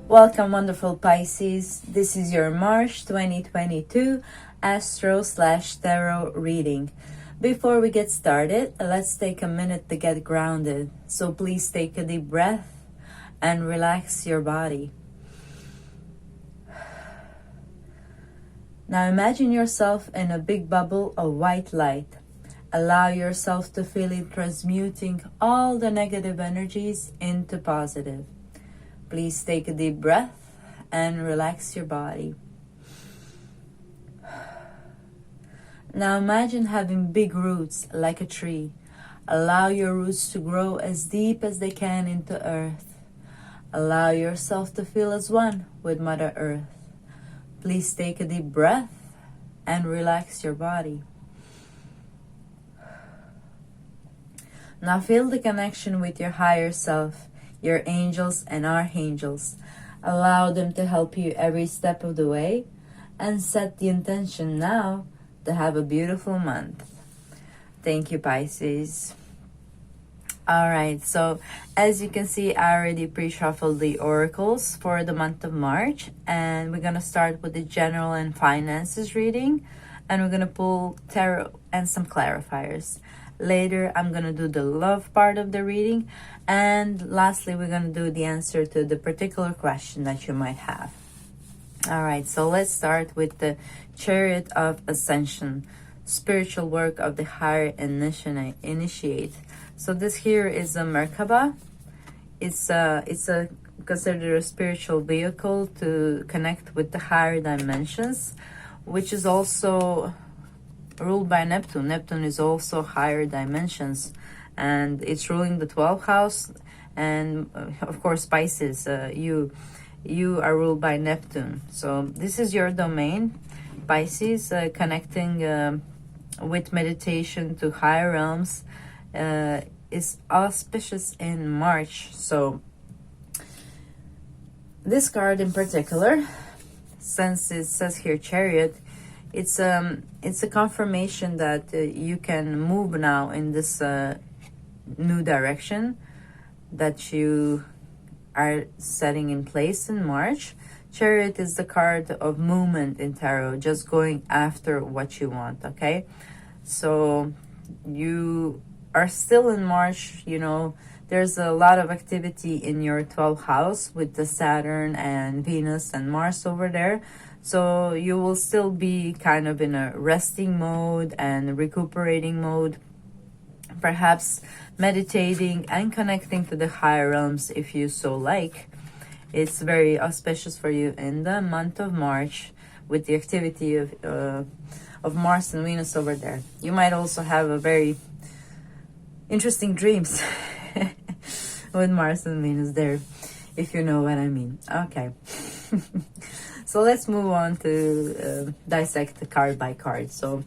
Welcome, wonderful Pisces. This is your March 2022 Astro/Tarot reading. Before we get started, let's take a minute to get grounded. So please take a deep breath and relax your body. Now imagine yourself in a big bubble of white light. Allow yourself to feel it transmuting all the negative energies into positive. Please take a deep breath and relax your body. Now imagine having big roots like a tree. Allow your roots to grow as deep as they can into earth. Allow yourself to feel as one with Mother Earth. Please take a deep breath and relax your body. Now feel the connection with your higher self, your angels and archangels. Allow them to help you every step of the way and set the intention now to have a beautiful month. Thank you, Pisces. Alright, so as you can see, I already pre-shuffled the oracles for the month of March, and we're going to start with the general and finances reading, and we're going to pull tarot and some clarifiers. Later, I'm going to do the love part of the reading. And lastly, we're going to do the answer to the particular question that you might have. All right, so let's start with the Chariot of Ascension, spiritual work of the higher initiate. So this here is a Merkaba. It's a considered a spiritual vehicle to connect with the higher dimensions, which is also ruled by Neptune. Neptune is also higher dimensions, and it's ruling the 12th house. And of course, Pisces, you are ruled by Neptune. So this is your domain, Pisces, connecting with meditation to higher realms is auspicious in March. So this card in particular, since it says here Chariot, it's a confirmation that you can move now in this new direction that you are setting in place in March. Chariot is the card of movement in tarot, just going after what you want, okay? So you are still in March, you know, there's a lot of activity in your 12th house with the Saturn and Venus and Mars over there. So you will still be kind of in a resting mode and recuperating mode, perhaps meditating and connecting to the higher realms if you so like. It's very auspicious for you in the month of March with the activity of Mars and Venus over there. You might also have a very interesting dreams with Mars and Venus there, if you know what I mean. Okay. So let's move on to dissect the card by card. So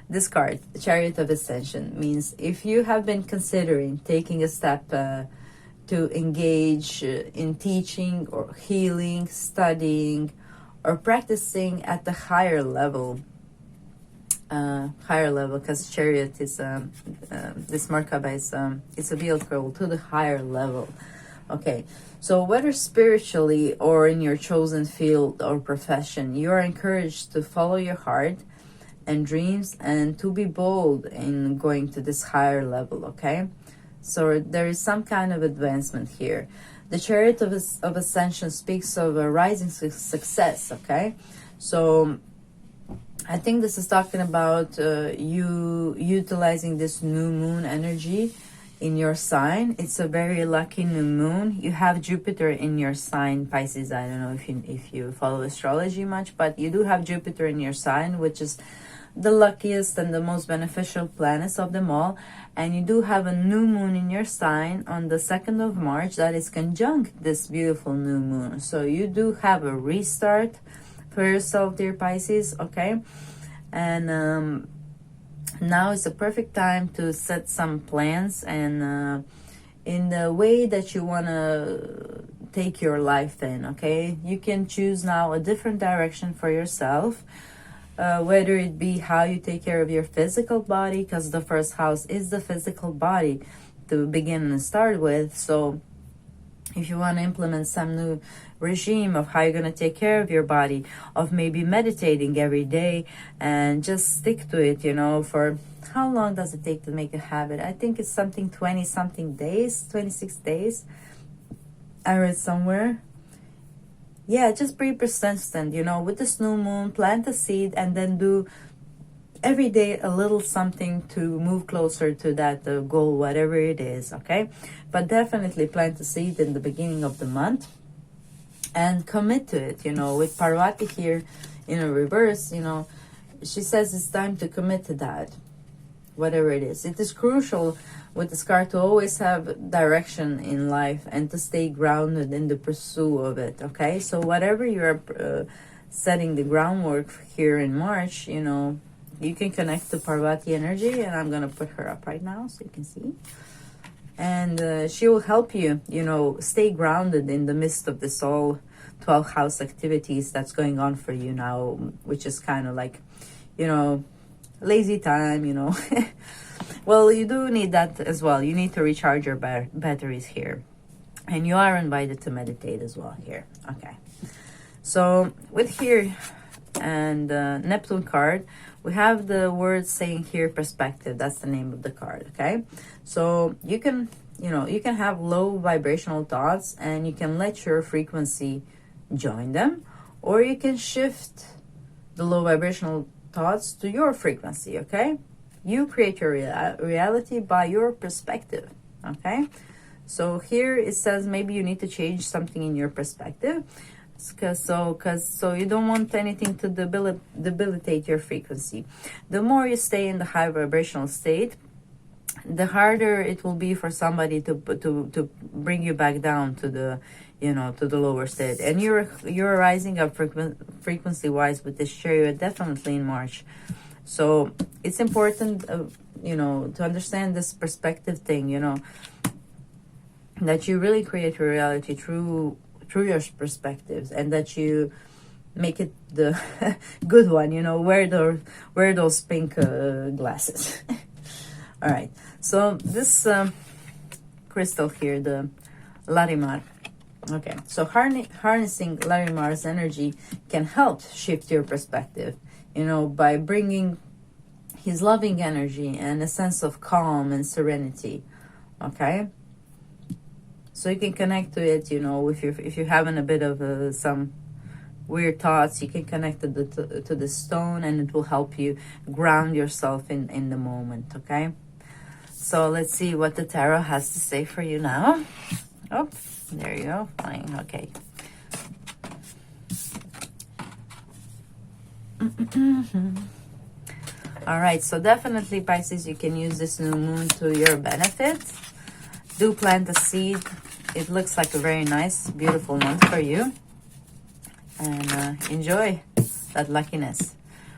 this card, Chariot of Ascension, means if you have been considering taking a step to engage in teaching or healing, studying, or practicing at the higher level, because Chariot is this Merkaba is it's a vehicle to the higher level. Okay, so whether spiritually or in your chosen field or profession, you are encouraged to follow your heart and dreams and to be bold in going to this higher level, okay? So there is some kind of advancement here. The Chariot of Ascension speaks of a rising success, okay? So I think this is talking about you utilizing this new moon energy in your sign. It's a very lucky new moon. You have Jupiter in your sign, Pisces. I don't know if you follow astrology much, but you do have Jupiter in your sign, which is the luckiest and the most beneficial planets of them all. And you do have a new moon in your sign on the 2nd of March that is conjunct this beautiful new moon. So you do have a restart for yourself, dear Pisces, okay? And now is the perfect time to set some plans and in the way that you want to take your life in, okay? You can choose now a different direction for yourself, whether it be how you take care of your physical body, because the first house is the physical body to begin and start with. So if you want to implement some new regime of how you're going to take care of your body, of maybe meditating every day, and just stick to it, you know, for how long does it take to make a habit? I think it's something 20 something days, 26 days. I read somewhere. Yeah, just be persistent, you know, with this new moon, plant a seed and then do every day a little something to move closer to that goal, whatever it is, okay? But definitely plant a seed in the beginning of the month and commit to it, you know. With Parvati here in a reverse, you know, she says it's time to commit to that, whatever it is. It is crucial with this card to always have direction in life and to stay grounded in the pursuit of it, okay? So whatever you're setting the groundwork here in March, you know, you can connect to Parvati energy, and I'm going to put her up right now so you can see. And she will help you, you know, stay grounded in the midst of this all 12 house activities that's going on for you now, which is kind of like, you know, lazy time, you know. Well, you do need that as well. You need to recharge your batteries here. And you are invited to meditate as well here. Okay. So with here and Neptune card, we have the word saying here perspective. That's the name of the card, okay? So you can, you know, you can have low vibrational thoughts and you can let your frequency join them, or you can shift the low vibrational thoughts to your frequency, okay? You create your reality by your perspective, okay? So here it says maybe you need to change something in your perspective, so you don't want anything to debilitate your frequency. The more you stay in the high vibrational state, the harder it will be for somebody to bring you back down to the, you know, to the lower state. And you're rising up frequency wise with this chariot definitely in March. So it's important, you know, to understand this perspective thing, you know, that you really create your reality through your perspectives, and that you make it the good one, you know, wear those pink glasses. All right, so this crystal here, the Larimar. Okay, so harnessing Larimar's energy can help shift your perspective, you know, by bringing his loving energy and a sense of calm and serenity, okay? So you can connect to it, you know, if you're having a bit of some weird thoughts, you can connect to the stone, and it will help you ground yourself in the moment, okay? So let's see what the tarot has to say for you now. Oh, there you go. Fine. Okay. All right. So definitely, Pisces, you can use this new moon to your benefit. Do plant a seed. It looks like a very nice, beautiful month for you. And enjoy that luckiness.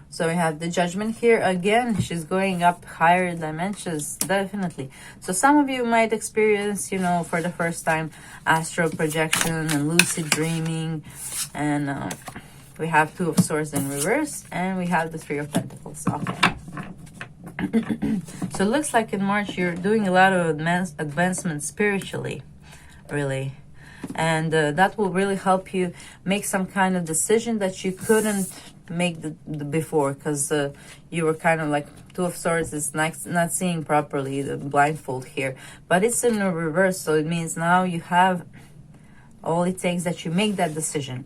So we have the Judgment here. Again, she's going up higher dimensions, definitely. So some of you might experience, you know, for the first time, astral projection and lucid dreaming. And we have Two of Swords in reverse. And we have the Three of Pentacles. Okay. So it looks like in March you're doing a lot of advancement spiritually, really. And that will really help you make some kind of decision that you couldn't make the before, because you were kind of like Two of Swords is not seeing properly, the blindfold here, but it's in a reverse, so it means now you have all it takes that you make that decision.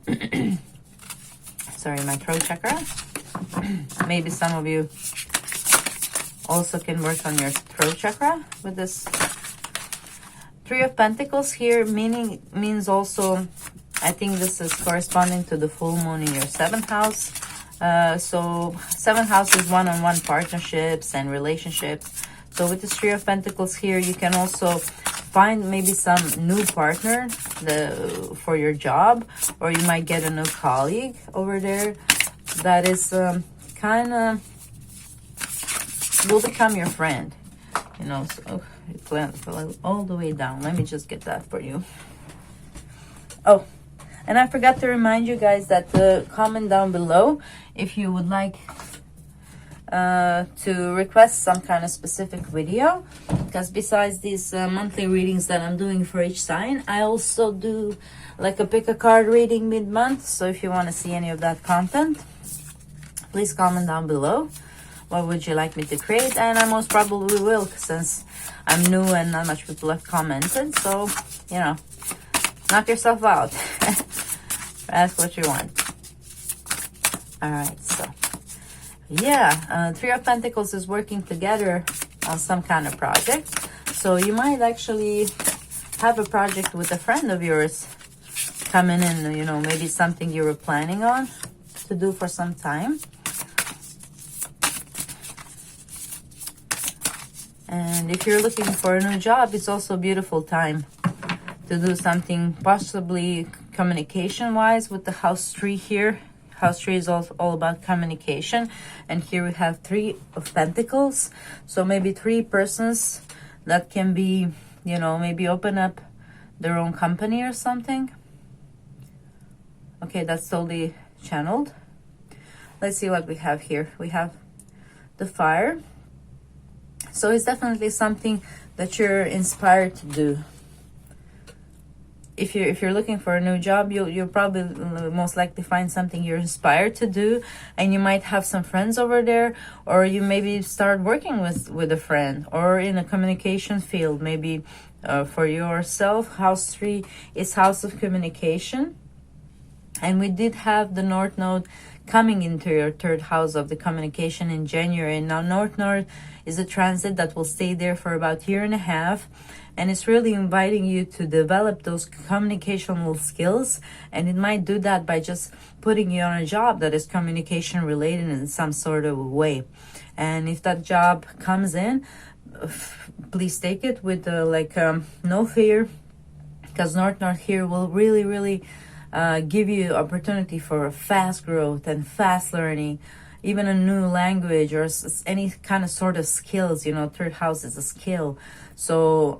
Sorry, my throat chakra. Maybe some of you also can work on your throat chakra with this Three of Pentacles here, means also, I think this is corresponding to the full moon in your 7th house. So 7th house is one-on-one partnerships and relationships. So with the Three of Pentacles here, you can also find maybe some new partner for your job, or you might get a new colleague over there that is kind of will become your friend, you know. So it fell all the way down. Let me just get that for you. Oh, and I forgot to remind you guys that comment down below if you would like to request some kind of specific video, because besides these monthly readings that I'm doing for each sign, I also do like a pick a card reading mid-month. So if you want to see any of that content, please comment down below. What would you like me to create? And I most probably will, since I'm new and not much people have commented. So, you know, knock yourself out. Ask what you want. All right, so yeah, Three of Pentacles is working together on some kind of project. So you might actually have a project with a friend of yours coming in, you know, maybe something you were planning on to do for some time. And if you're looking for a new job, it's also a beautiful time to do something possibly communication-wise with the house tree here. House tree is all about communication. And here we have Three of Pentacles. So maybe three persons that can be, you know, maybe open up their own company or something. Okay, that's totally channeled. Let's see what we have here. We have the Fire. So it's definitely something that you're inspired to do. If you're looking for a new job, you'll probably most likely find something you're inspired to do, and you might have some friends over there, or you maybe start working with a friend, or in a communication field, maybe for yourself. House 3 is house of communication, and we did have the North Node coming into your third house of the communication in January. Now North Node is a transit that will stay there for about a year and a half. And it's really inviting you to develop those communicational skills. And it might do that by just putting you on a job that is communication related in some sort of way. And if that job comes in, please take it with no fear. Because North here will really give you opportunity for fast growth and fast learning. Even a new language or any kind of sort of skills. You know, third house is a skill. So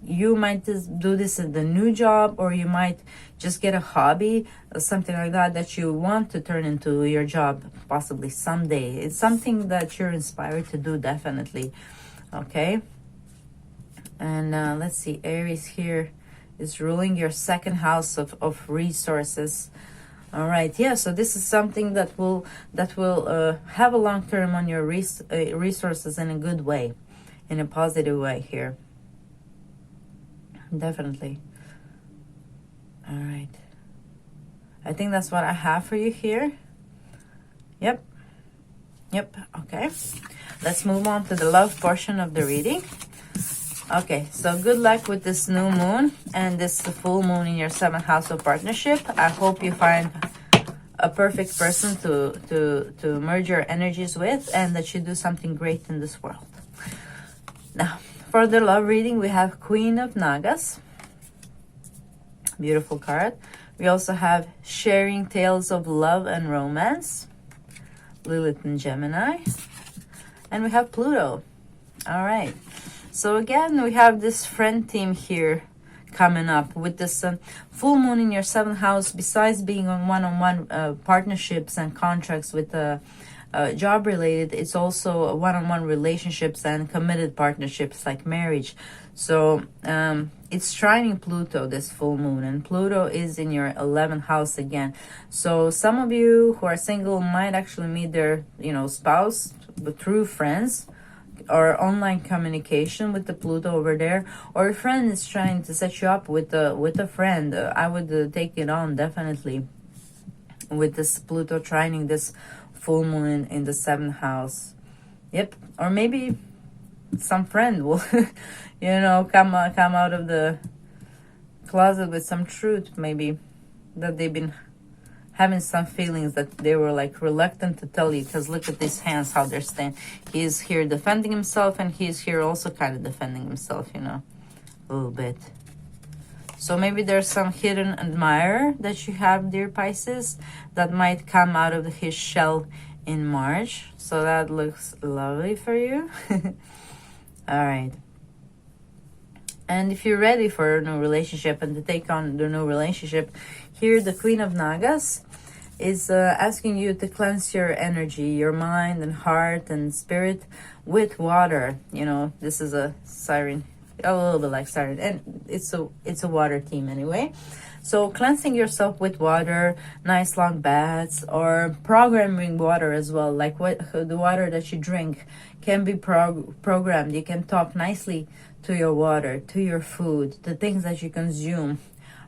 you might just do this in the new job, or you might just get a hobby or something like that you want to turn into your job possibly someday. It's something that you're inspired to do, definitely. Okay. And let's see, Aries here is ruling your second house of resources. All right, yeah, so this is something that will have a long term on your resources in a good way, in a positive way here. Definitely. All right. I think that's what I have for you here. Yep. Okay. Let's move on to the love portion of the reading. Okay, so good luck with this new moon and this full moon in your seventh house of partnership. I hope you find a perfect person to merge your energies with, and that you do something great in this world. Now, for the love reading, we have Queen of Nagas. Beautiful card. We also have Sharing Tales of Love and Romance. Lilith and Gemini. And we have Pluto. All right. So again, we have this friend team here coming up with this full moon in your seventh house. Besides being on one-on-one partnerships and contracts with job related, it's also one-on-one relationships and committed partnerships like marriage. So it's trining Pluto, this full moon, and Pluto is in your 11th house again. So some of you who are single might actually meet their spouse through friends or online communication with the Pluto over there, or a friend is trying to set you up with a friend. I would take it on, definitely, with this Pluto trining this full moon in the 7th house. Yep. Or maybe some friend will come out of the closet with some truth, maybe, that they've been having some feelings that they were like reluctant to tell you, because look at these hands, how they're standing. He's here defending himself, and he's here also kind of defending himself, a little bit. So maybe there's some hidden admirer that you have, dear Pisces, that might come out of his shell in March. So that looks lovely for you. All right. And if you're ready for a new relationship and to take on the new relationship, here the Queen of Nagas is asking you to cleanse your energy, your mind and heart and spirit with water. You know, this is a siren, a little bit like siren, and it's a water theme anyway. So cleansing yourself with water, nice long baths, or programming water as well, like the water that you drink can be programmed. You can talk nicely to your water, to your food, the things that you consume,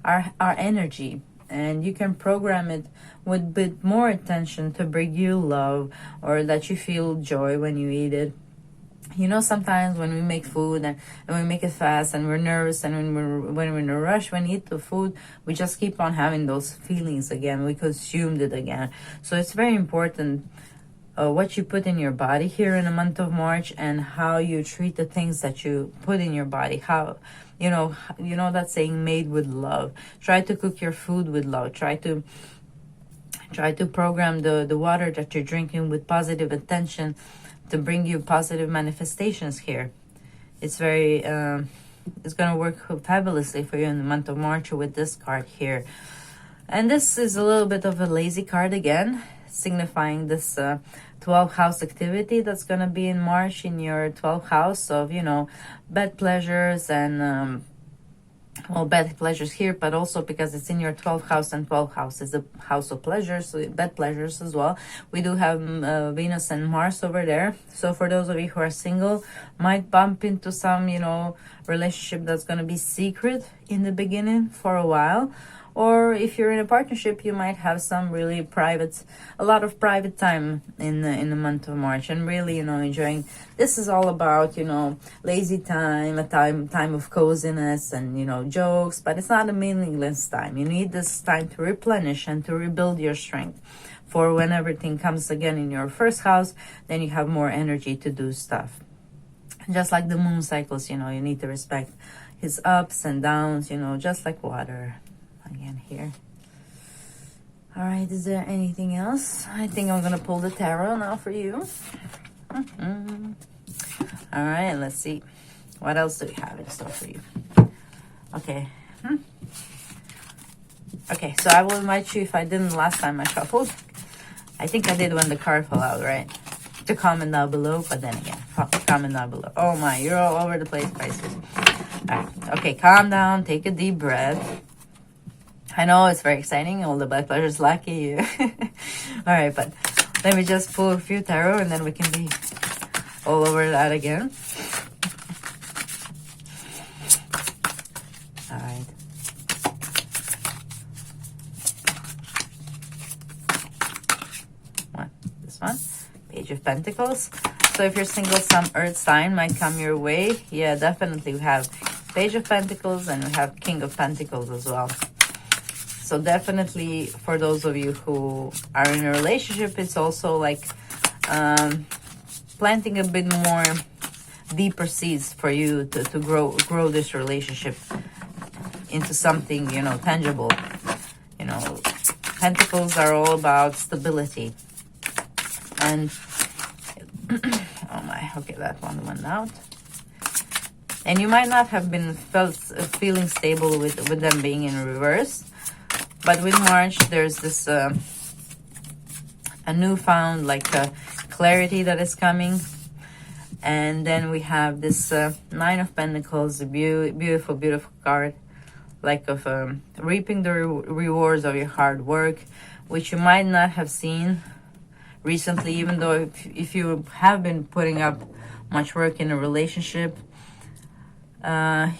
our energy, and you can program it with a bit more attention to bring you love, or that you feel joy when you eat it. You know, sometimes when we make food and we make it fast and we're nervous, and when we're in a rush, when we eat the food, we just keep on having those feelings again. We consumed it again. So it's very important what you put in your body here in the month of March, and how you treat the things that you put in your body. How, you know that saying, made with love. Try to cook your food with love. Try to program the water that you're drinking with positive intention to bring you positive manifestations here. It's very it's going to work fabulously for you in the month of March with this card here. And this is a little bit of a lazy card again, signifying this 12th house activity that's going to be in March in your 12th house of, you know, bed pleasures and well, bed pleasures here, but also because it's in your 12th house, and 12th house is the house of pleasures, so bed pleasures as well. We do have Venus and Mars over there. So for those of you who are single, might bump into some, you know, relationship that's going to be secret in the beginning for a while. Or if you're in a partnership, you might have some really a lot of private time in the month of March, and really, you know, enjoying. This is all about, you know, lazy time, a time of coziness and, you know, jokes, but it's not a meaningless time. You need this time to replenish and to rebuild your strength. For when everything comes again in your first house, then you have more energy to do stuff. Just like the moon cycles, you know, you need to respect his ups and downs, you know, just like water. Again here. All right, is there anything else? I think I'm gonna pull the tarot now for you. All right, let's see, what else do we have in store for you? Okay. Okay, so I will invite you, if I didn't last time I shuffled, I think I did when the card fell out, right? To comment down below, but then again, comment down below. Oh my, you're all over the place, Pisces. All right, okay, calm down, take a deep breath. I know it's very exciting. All the bad pleasures lucky you. All right, but let me just pull a few tarot, and then we can be all over that again. All right. This one, Page of Pentacles. So if you're single, some earth sign might come your way. Yeah, definitely. We have Page of Pentacles, and we have King of Pentacles as well. So definitely for those of you who are in a relationship, it's also like planting a bit more deeper seeds for you to grow this relationship into something, you know, tangible. You know, Pentacles are all about stability. And oh my, okay, that one went out. And you might not have been feeling stable with them being in reverse. But with March, there's this a newfound clarity that is coming. And then we have this Nine of Pentacles, a beautiful, beautiful card, like of reaping the rewards of your hard work, which you might not have seen recently, even though if you have been putting up much work in a relationship,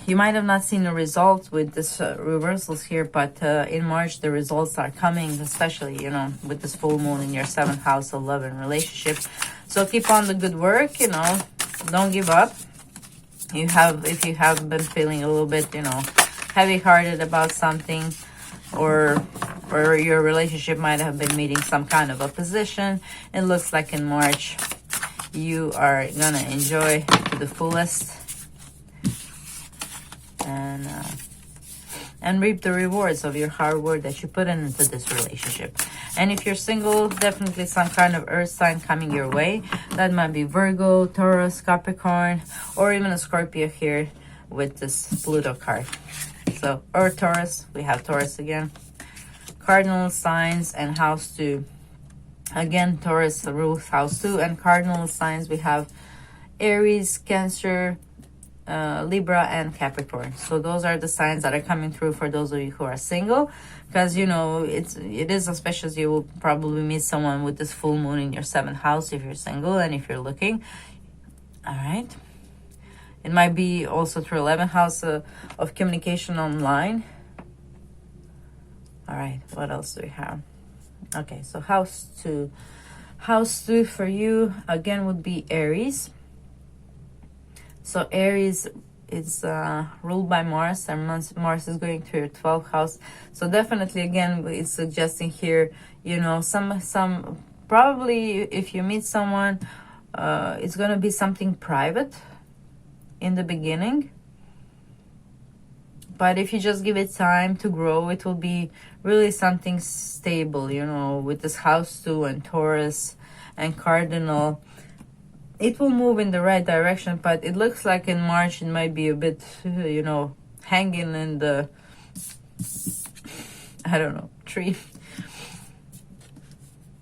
you might have not seen the results with this reversals here, but in March the results are coming, especially, you know, with this full moon in your 7th house of love and relationship. So keep on the good work, you know, don't give up. If you have been feeling a little bit, you know, heavy-hearted about something, or your relationship might have been meeting some kind of opposition, it looks like in March you are gonna enjoy to the fullest and reap the rewards of your hard work that you put into this relationship. And if you're single, definitely some kind of earth sign coming your way. That might be Virgo, Taurus, Capricorn, or even a Scorpio here with this Pluto card. So, or Taurus, we have Taurus again. cardinal signs and house 2. Again, Taurus rules house 2, and cardinal signs we have Aries, Cancer, Libra, and Capricorn. So those are the signs that are coming through for those of you who are single, because you know it is auspicious. You will probably meet someone with this full moon in your 7th house if you're single, and if you're looking. All right, it might be also through 11th house of communication online. All right, what else do we have? Okay, so house 2 for you again would be Aries. So Aries is ruled by Mars, and Mars is going to your 12th house. So definitely, again, it's suggesting here, you know, some probably if you meet someone, it's going to be something private in the beginning. But if you just give it time to grow, it will be really something stable, you know, with this house 2 and Taurus and Cardinal. It will move in the right direction, but it looks like in March it might be a bit, you know, hanging in the, I don't know, tree.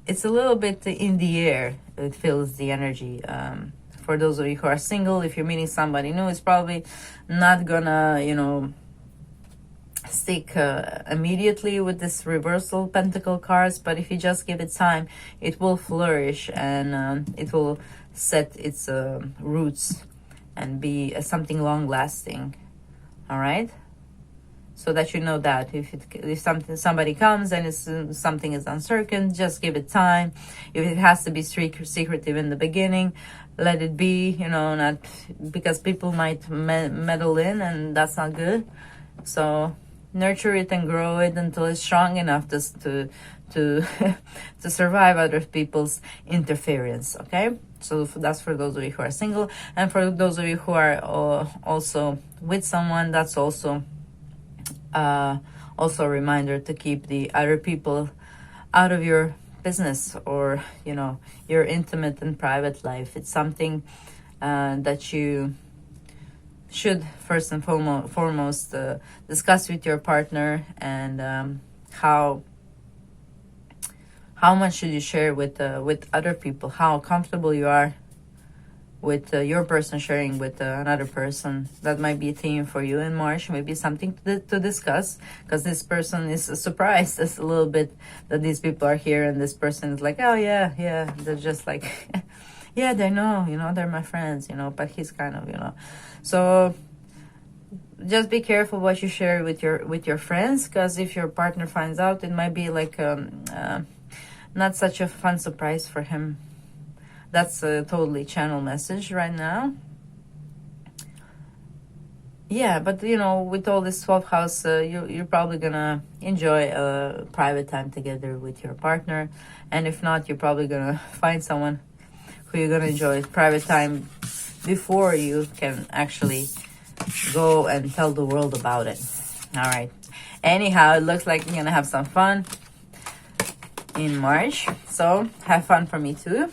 It's a little bit in the air. It feels the energy. For those of you who are single, if you're meeting somebody new, it's probably not gonna, you know, stick immediately with this reversal pentacle cards, but if you just give it time, it will flourish, and it will set its roots and be something long lasting. All right, so that you know that if somebody comes and it's something is uncertain, just give it time. If it has to be secretive in the beginning, let it be, you know, not because people might meddle in, and that's not good. So nurture it and grow it until it's strong enough to to survive other people's interference. Okay, so that's for those of you who are single, and for those of you who are also with someone, that's also a reminder to keep the other people out of your business, or you know, your intimate and private life. It's something that you should first and foremost discuss with your partner, and how much should you share with other people, how comfortable you are with your person sharing with another person. That might be a theme for you in March, maybe something to discuss, because this person is surprised a little bit that these people are here, and this person is like, oh yeah, they're just like yeah, they know, you know, they're my friends, you know, but he's kind of, you know. So just be careful what you share with your friends, because if your partner finds out, it might be like not such a fun surprise for him. That's a totally channel message right now. Yeah, but you know, with all this 12th house, you're probably gonna enjoy a private time together with your partner, and if not, you're probably gonna find someone who you're gonna enjoy private time before you can actually go and tell the world about it. All right. Anyhow, it looks like you're gonna have some fun in March, so have fun for me too.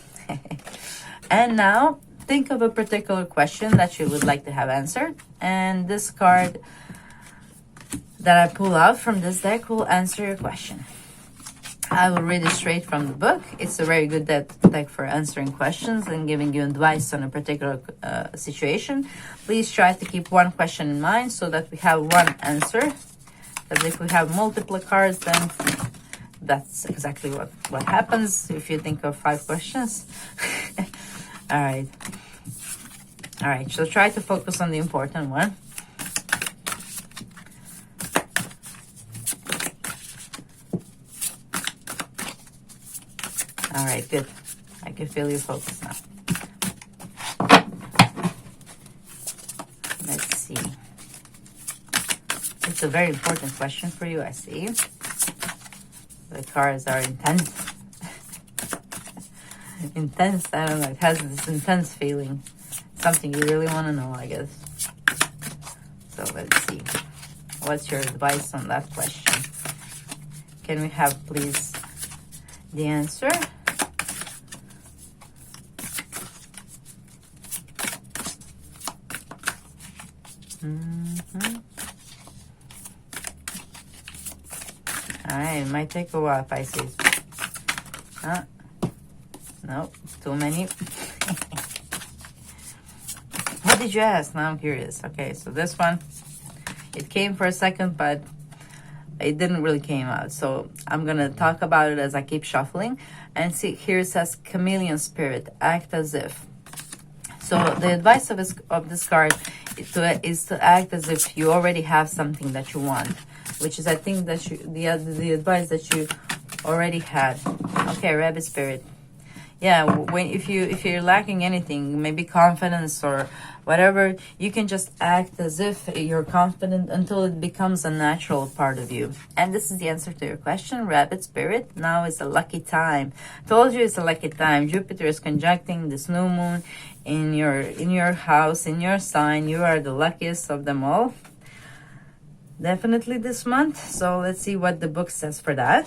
And now think of a particular question that you would like to have answered, and this card that I pull out from this deck will answer your question. I will read it straight from the book. It's a very good deck for answering questions and giving you advice on a particular situation. Please try to keep one question in mind so that we have one answer. Because if we have multiple cards, then that's exactly what happens if you think of 5 questions. All right. All right, so try to focus on the important one. All right, good. I can feel you focus now. Let's see. It's a very important question for you, I see. The cards are intense. Intense, I don't know. It has this intense feeling. Something you really want to know, I guess. So let's see. What's your advice on that question? Can we have, please, the answer? Alright, it might take a while, Pisces. Nope, too many. What did you ask? Now I'm curious. Okay, so this one, it came for a second, but it didn't really came out. So I'm going to talk about it as I keep shuffling. And see, here it says chameleon spirit, act as if. So the advice of this card is to act as if you already have something that you want, which is, I think, that the advice that you already had. Okay, rabbit spirit. Yeah, if you're lacking anything, maybe confidence or whatever, you can just act as if you're confident until it becomes a natural part of you. And this is the answer to your question, rabbit spirit. Now is a lucky time. Told you it's a lucky time. Jupiter is conjuncting this new moon in your house, in your sign. You are the luckiest of them all. Definitely this month. So let's see what the book says for that.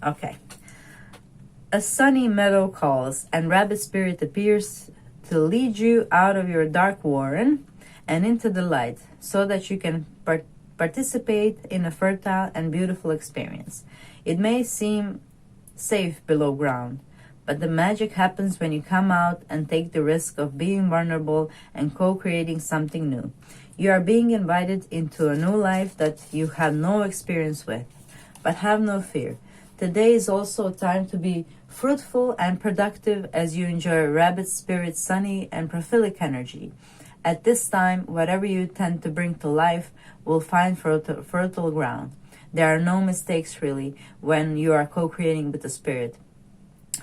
Okay. A sunny meadow calls, and rabbit spirit appears to lead you out of your dark warren and into the light, so that you can participate in a fertile and beautiful experience. It may seem safe below ground, but the magic happens when you come out and take the risk of being vulnerable and co-creating something new. You are being invited into a new life that you have no experience with, but have no fear. Today is also a time to be fruitful and productive as you enjoy rabbit spirit's sunny and prolific energy. At this time, whatever you tend to bring to life will find fertile ground. There are no mistakes really when you are co-creating with the spirit.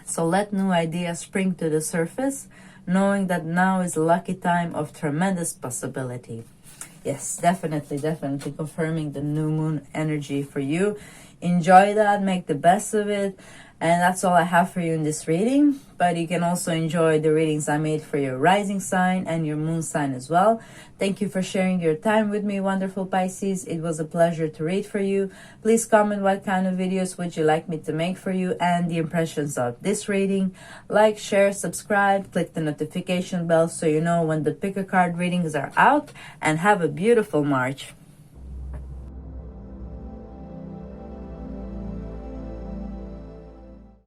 So let new ideas spring to the surface, knowing that now is a lucky time of tremendous possibility. Yes, definitely confirming the new moon energy for you. Enjoy that, make the best of it. And that's all I have for you in this reading. But you can also enjoy the readings I made for your rising sign and your moon sign as well. Thank you for sharing your time with me, wonderful Pisces. It was a pleasure to read for you. Please comment what kind of videos would you like me to make for you and the impressions of this reading. Like, share, subscribe, click the notification bell so you know when the pick a card readings are out. And have a beautiful March.